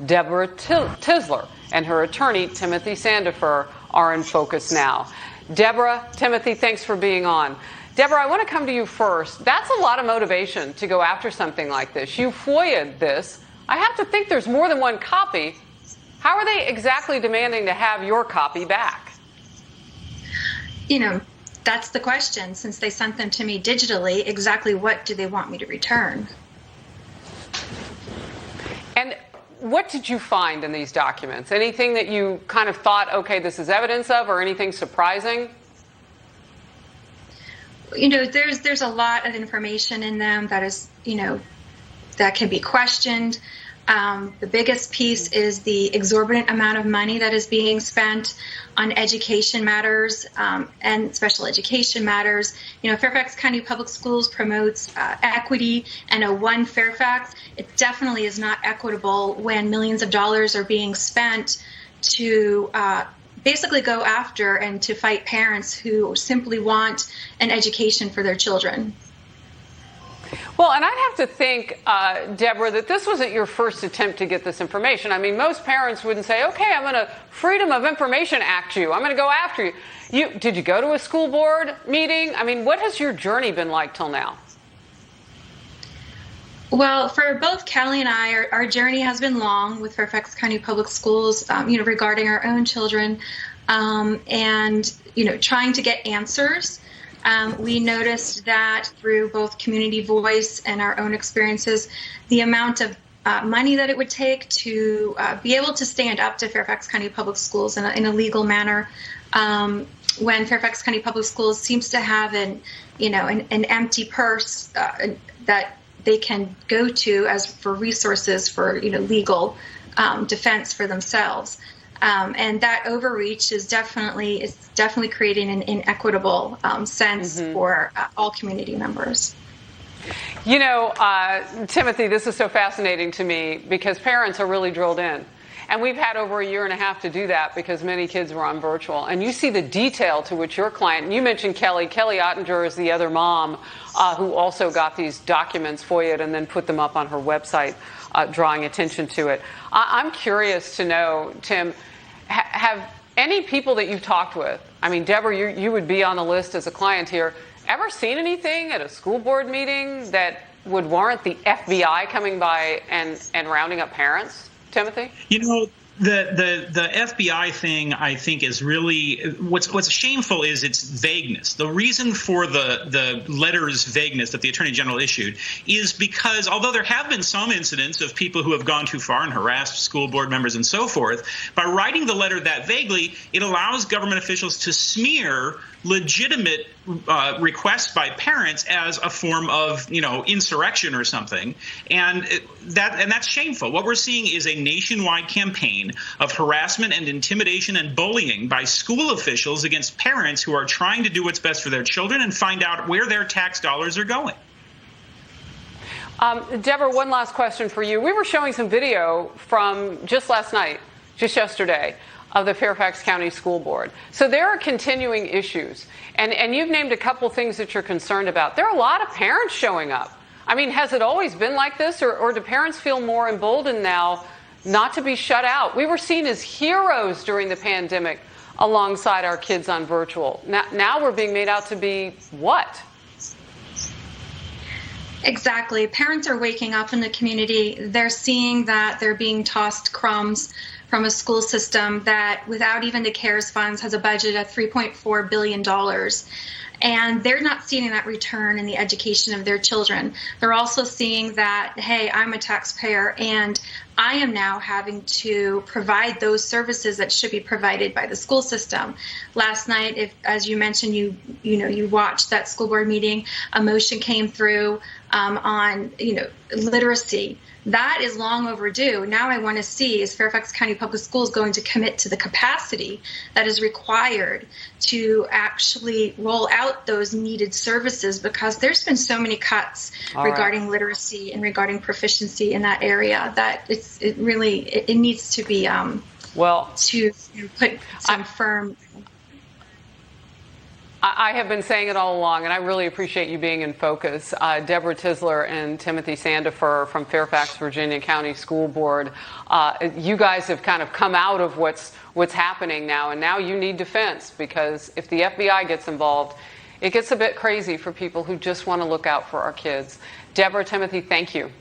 Debra Tisler and her attorney, Timothy Sandefur, are in focus now. Debra, Timothy, thanks for being on. Debra, I want to come to you first. That's a lot of motivation to go after something like this. You FOIA'd this. I have to think there's more than one copy. How are they exactly demanding to have your copy back? That's the question. Since they sent them to me digitally, exactly what do they want me to return? And what did you find in these documents? Anything that you kind of thought, okay, this is evidence of, or anything surprising? There's a lot of information in them that is, that can be questioned. The biggest piece is the exorbitant amount of money that is being spent on education matters and special education matters. Fairfax County Public Schools promotes equity and a one Fairfax. It definitely is not equitable when millions of dollars are being spent to basically go after and to fight parents who simply want an education for their children. Well, and I'd have to think, Debra, that this wasn't your first attempt to get this information. I mean, most parents wouldn't say, okay, I'm going to Freedom of Information Act you. I'm going to go after you. Did you go to a school board meeting? I mean, what has your journey been like till now? Well, for both Callie and I, our journey has been long with Fairfax County Public Schools, regarding our own children and, trying to get answers. We noticed that through both community voice and our own experiences, the amount of money that it would take to be able to stand up to Fairfax County Public Schools in a legal manner, when Fairfax County Public Schools seems to have an empty purse that they can go to as for resources for legal defense for themselves. And that overreach is definitely creating an inequitable sense for all community members. Timothy, this is so fascinating to me because parents are really drilled in. And we've had over a year and a half to do that because many kids were on virtual. And you see the detail to which your client, you mentioned Kelly Ottinger is the other mom who also got these documents FOIA'd and then put them up on her website, drawing attention to it. I'm curious to know, Tim, have any people that you've talked with, I mean, Debra, you would be on the list as a client here, ever seen anything at a school board meeting that would warrant the FBI coming by and rounding up parents, Timothy? The FBI thing, I think, is really what's shameful is its vagueness. The reason for the letter's vagueness that the Attorney General issued is because although there have been some incidents of people who have gone too far and harassed school board members and so forth, by writing the letter that vaguely, it allows government officials to smear legitimate requests by parents as a form of, insurrection or something. And that's shameful. What we're seeing is a nationwide campaign of harassment and intimidation and bullying by school officials against parents who are trying to do what's best for their children and find out where their tax dollars are going. Debra, one last question for you. We were showing some video from just yesterday, of the Fairfax County School Board. So there are continuing issues. And you've named a couple things that you're concerned about. There are a lot of parents showing up. I mean, has it always been like this? Or do parents feel more emboldened now not to be shut out? We were seen as heroes during the pandemic alongside our kids on virtual. Now we're being made out to be what? Exactly. Parents are waking up in the community. They're seeing that they're being tossed crumbs from a school system that, without even the CARES funds, has a budget of $3.4 billion. And they're not seeing that return in the education of their children. They're also seeing that, hey, I'm a taxpayer and I am now having to provide those services that should be provided by the school system. Last night, as you mentioned, you watched that school board meeting, a motion came through on literacy. That is long overdue. Now I want to see, is Fairfax County Public Schools going to commit to the capacity that is required to actually roll out those needed services, because there's been so many cuts regarding literacy and regarding proficiency in that area that it needs to be to put some firm. I have been saying it all along, and I really appreciate you being in focus. Debra Tisler and Timothy Sandefur from Fairfax, Virginia County School Board, you guys have kind of come out of what's happening now, and now you need defense, because if the FBI gets involved, it gets a bit crazy for people who just want to look out for our kids. Debra, Timothy, thank you.